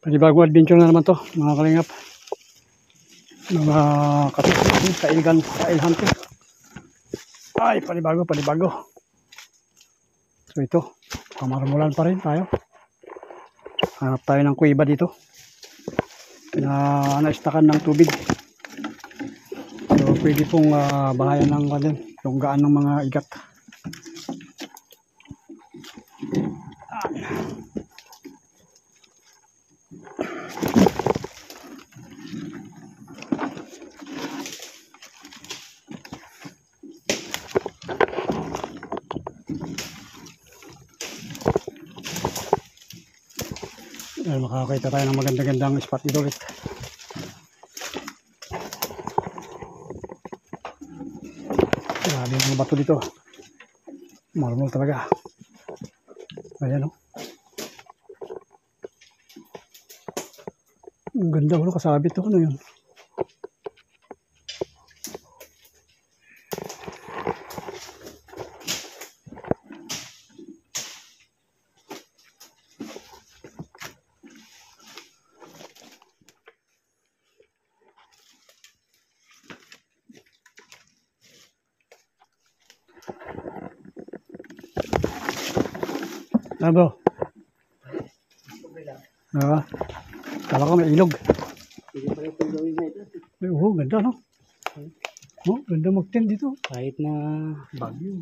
Panibagong adventure na naman to, mga kalingap. Mga kapitbahay sa ilhante. Ay, panibago. So ito, kamarumulan pa rin tayo. Hanap tayo ng kuiba dito na naistakan ng tubig. So pwede pong bahayan ng lunggaan ng mga igat. Ay, makakita tayo ng maganda-gandang spot dito ulit. Grabe yung mga bato dito. Marmol talaga. Ayan o. Ang ganda ko kasabit o. Ano yun? Ano bro? Kala ko may ilog. Oo, ganda no? Oh, ganda mag-tent dito. Kahit na bagyo.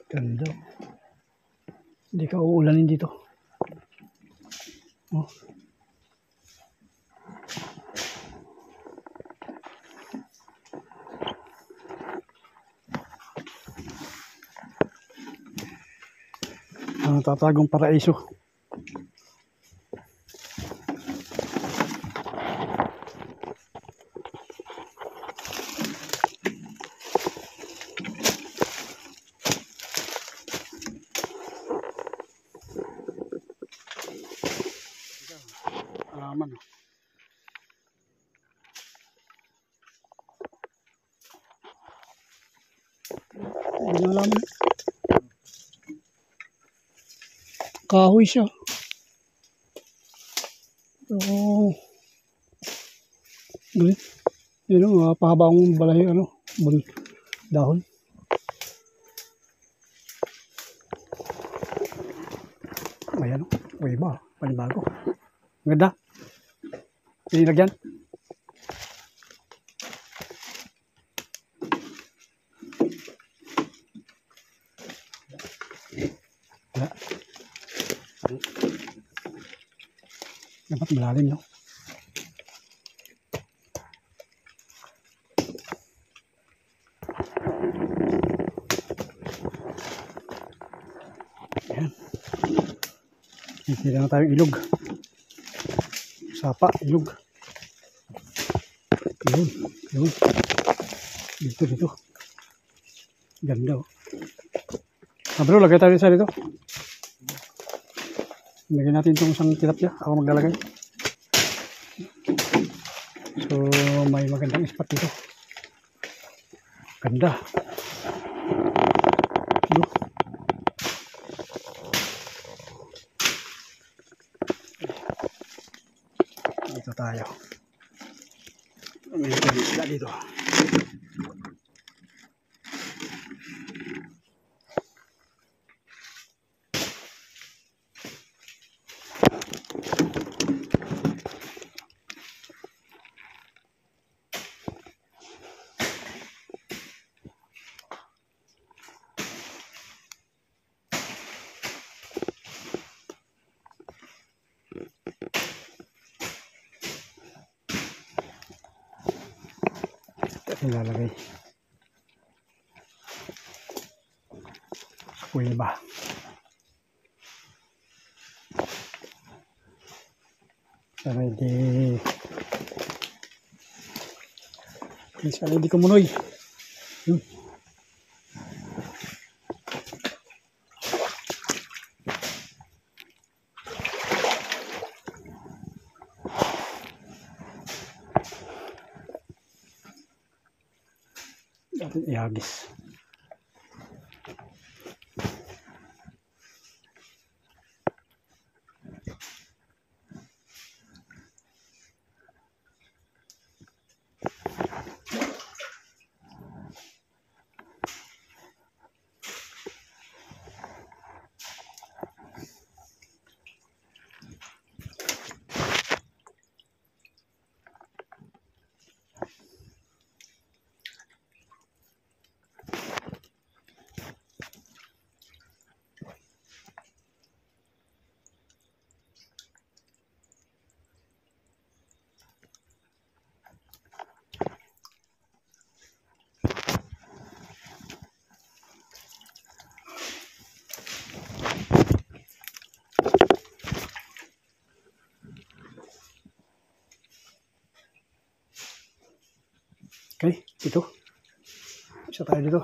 Ganda. Hindi ka uulanin dito. Oh. Ang tatagong paraiso. Alaman. Hindi alaman. Kahoy siya. So, galit. Yun o, pahaba ang balay, dahon. Ayan o, uy ba, panibago. Ganda. Pinilagyan. Dapat malalim, no? Ayan. Hindi na tayong ilog. Sapa, ilog. Yun. Dito. Ganda, oh. Bro, lagay tayo sa dito. Lagyan natin itong isang tilapia. Ako maglalagay. So, may magandang spot dito. Ganda. Dito tayo. May isda dito. Nilalagay sa kuiba. Sana hindi kumunoy. Atin ihagis. Okay, ito. Isa tayo dito.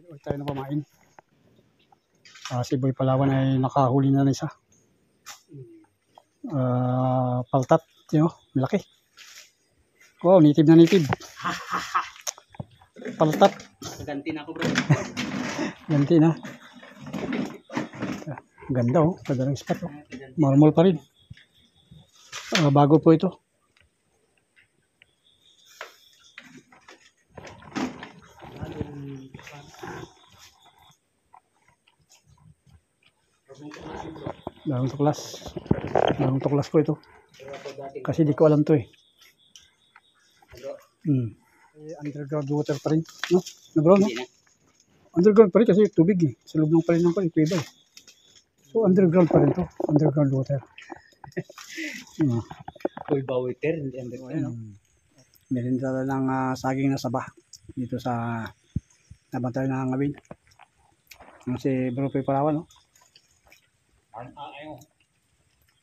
Huwag tayo na pamain. Si Boy Palawan ay nakahuli na isa. Paltat, yun, malaki. Wow, native na native. Paltat. Ganti na ako, bro. Ganti na. Ganda oh, kadalang spot oh. Marmol pa rin. Bago po ito. Bagong tuklas. Bagong tuklas po ito. Kasi di ko alam to eh. Underground water pa rin. No? No bro, no? Underground pa rin kasi tubig eh. Sa loob ng palinan ko, iba eh. So underground pa rin to. Underground water. Kuiba water, hindi underground. Meron tala ng saging na saba. Dito sa nabantay na ngawin. Si Bro Poy Palawan, no?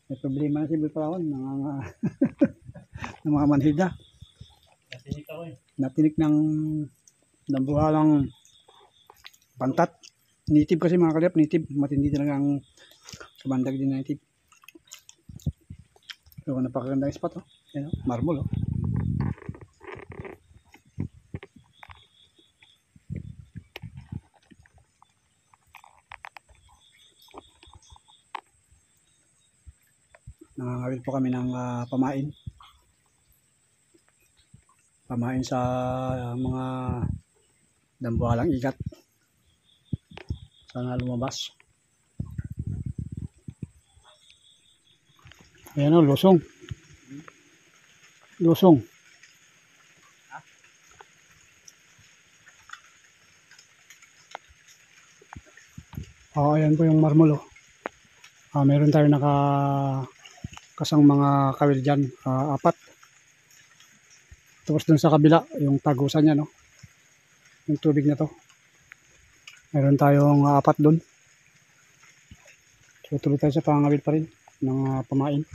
May problema na si Boy Palawan ng mga manhida. Natinik ng buhalang pantat. Native kasi mga kalip, native. Matindi talaga ang kabandag din native. So, napakagandang spot, oh. Yan, oh. Marble, oh. Nangangawil po kami ng pamain. Pamain sa mga dambuhalang ikat. Sana lumabas. Ayan o, lusong. Lusong. Ayan po yung marmol, oh. Meron tayo kasang mga kawil dyan, 4. Tapos dun sa kabila, yung tagusan niya, no? Yung tubig na to. Meron tayong 4 dun. So tuloy tayo sa pangawil pa rin ng pamain.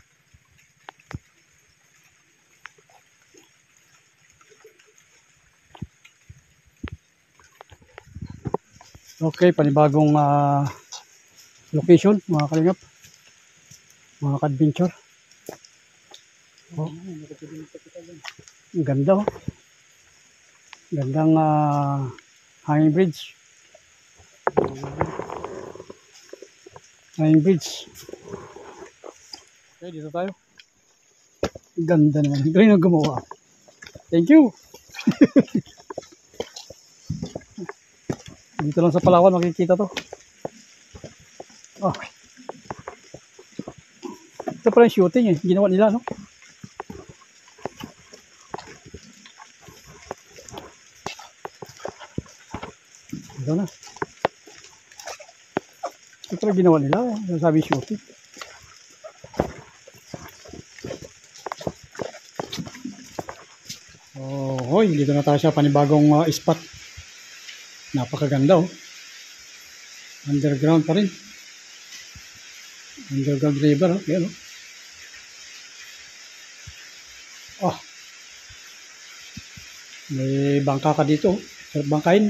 Okay, panibagong location, mga kalingap. Mga ka-adventure. Oh. Ang ganda, oh. Gandang hanging bridge. Hanging bridge. Okay, dito tayo. Ganda naman. Galing na gumawa. Thank you. Dito lang sa Palawan makikita to. Ito pala yung shooting eh. Ginawa nila, no? Ito na. Ito pala ginawa nila. Sabi shooting. Hoy, dito na tayo sa panibagong spot. Napakaganda, oh. Underground pa rin. Underground river, oh. Yan, oh. Oh, may bangka ka dito, oh. Sarap bangkain.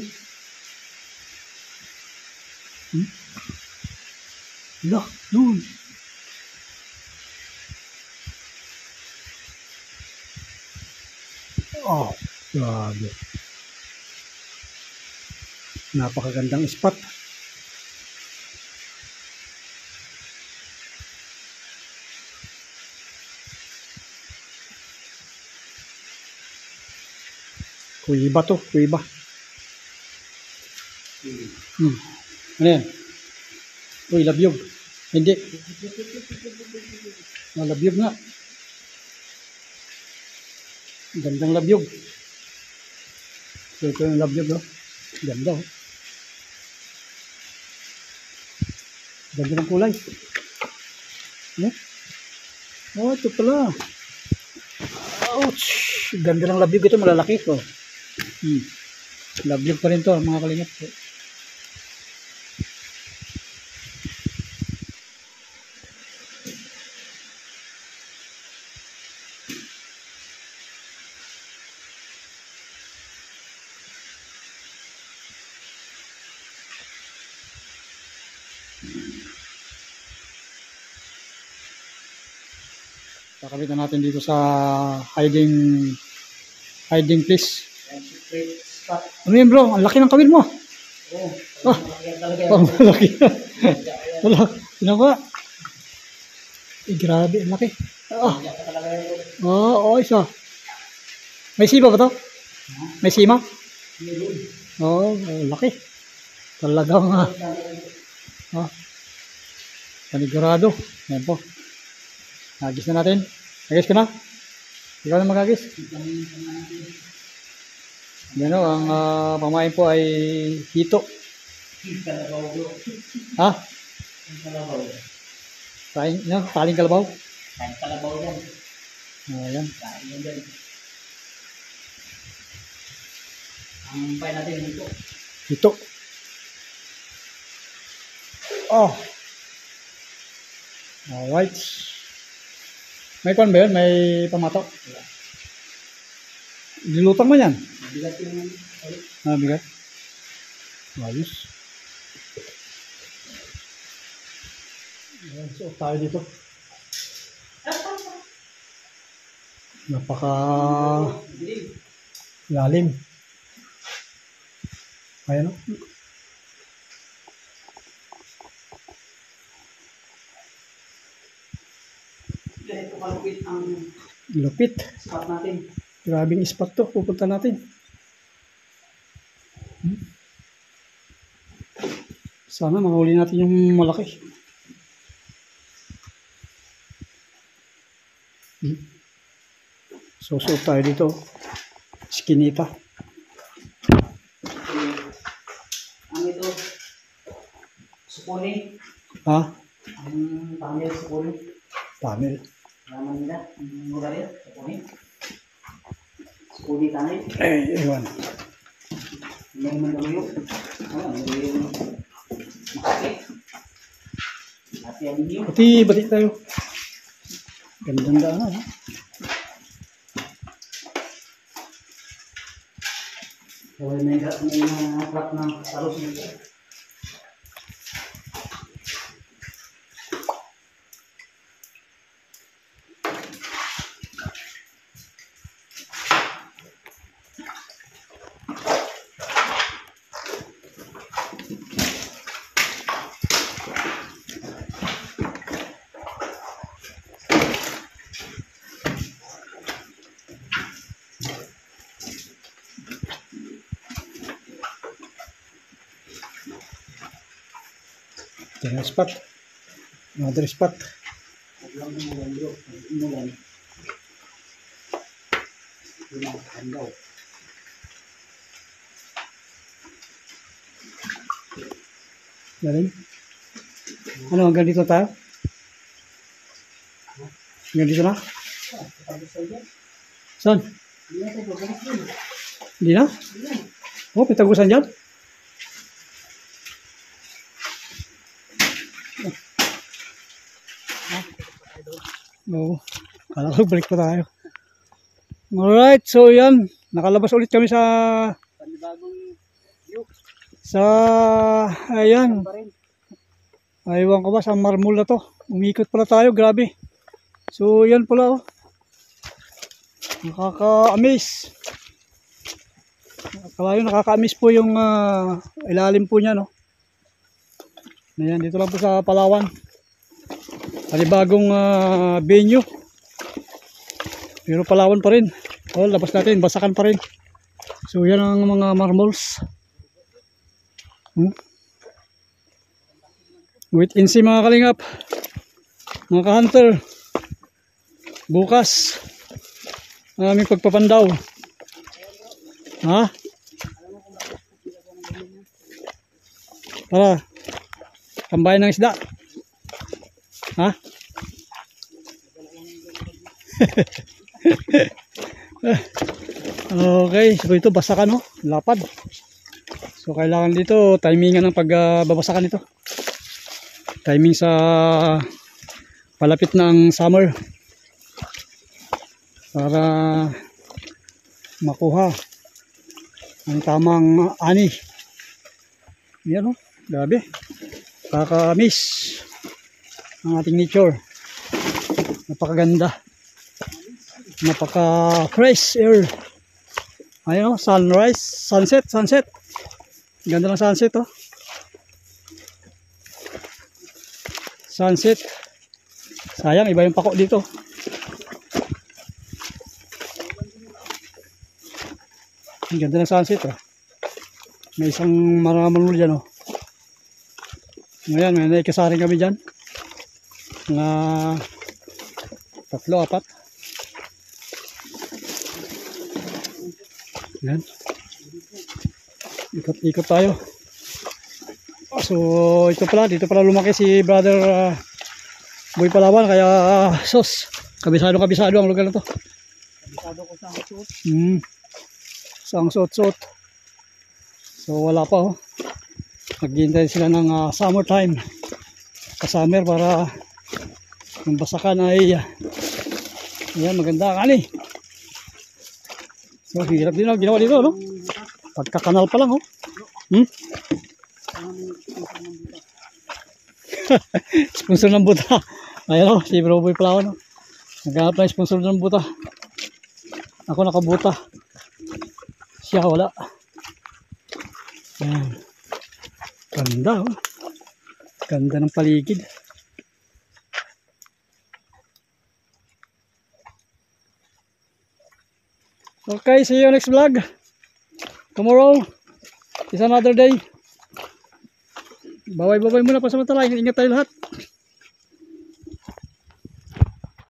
Wala, yun. Oh, grabe. Napakagandang spot. Kuiba to, kuiba. Ano yan? Uy, labyog. Hindi. Labyog nga. Gandang labyog. So, ito yung labyog, oh. Ganda, oh. Ganda ng kulay. Eh? Oh, ito pala. Ouch! Ganda ng labyog ito, malalaki, oh. Labyog pa rin to, mga kalingap. Kakabitan natin dito sa hiding place. Ano yun, bro? Ang laki ng kawil mo. Ah, ang laki. Wala. Sino ba? Grabe, ang laki. Oo, isa. May sima ba to? May sima? Oo, laki. Talagang panigurado. Yan po. Nagis na natin. Nagis ka na? Ikaw na magagis. Yan o, ang pamain po ay hito. Ha? Taling kalabaw? Taling kalabaw yan. Ayan. Ang pay natin hito. Hito. Oh. Alright. May kwan ba yun? May pamato? Dilutang mo yan? Bigat yung Bigat. Ayos. Ayan, so tayo dito. Napaka lalim. Ayan o. ito kalupit ang Lupit. spot natin. Grabing spot to. Pupunta natin. Sana mahuli natin yung malaki. Susuot tayo dito. Skinita. Ang ito, supuni. Ha? Ang tamil supuni. Tamil. Laman nila, ang lugar yan, supuni. Supuni tamil. Eh, ewan. Hindi naman galuyo. Ang galuyo mo. Makati. Makati ang inyo. Bati tayo. Gandang daan ha. Kaya may trap ng salos nito. Ito spot. Another spot. Huwag lang umulan bro. Umulan. Pinakakan daw. Galing. Ano, hanggang dito tayo? Hanggang dito na? Saan? Hindi na? Oh, pitagusan dyan? Oo. Kala ko balik pa tayo. Alright, so yan. Nakalabas ulit kami sa Panibagong view. sa ayan. Pa rin. Aywan ko ba sa Marmol na to. Umikot pala tayo, grabe. So yan pala oh. Nakaka-amaze. Nakaka-amaze po yung ilalim po niya no. Ayan, dito lang po sa Palawan. Panibagong venue. Pero Palawan pa rin. Oh, labas natin, basakan pa rin. So yan ang mga marmols. Wait and see mga kalingap. Mga ka-hunter. Bukas aming pagpapandaw. Ha? Para tambayan ng isda. Ha? Okay, so ito basakan no, lapad. So kailangan dito timingan ng pagbabasakan nito. Timing sa palapit ng summer para makuha ang tamang ani. Yan oh, grabe. Kaka-miss ang ating nature. Napakaganda. Napaka-fresh air. Ayun oh, sunrise, sunset. Ganda ng sunset oh. Sunset. Sayang, iba yung pako dito. Ang ganda ng sunset oh. May isang maramanul dyan oh. Ngayon, may naikasarin kami dyan. Mga 3, 4. Yan. Ikot tayo. So ito pala, dito pala lumaki si brother Boy Palawan. Kaya sos, kabisado ang lugar na to. Kabisado ko sa suot. Sang suot. So wala pa oh. Maghihintay sila ng summertime. Ka-summer para yung basakan ay ayan, maganda ang ani. So hirap din ang ginawa dito no. Pagkakanal pa lang oh. Sponsor ng buta. Ayan o, si Bro Boy Palawan o. Naghanap na sponsor ng buta. Ako nakabuta. Siya wala. Ayan. Ganda o. Ganda ng paligid. Okay, see you next vlog. Tomorrow is another day. Baway muna pa samantala. Ingat tayo lahat.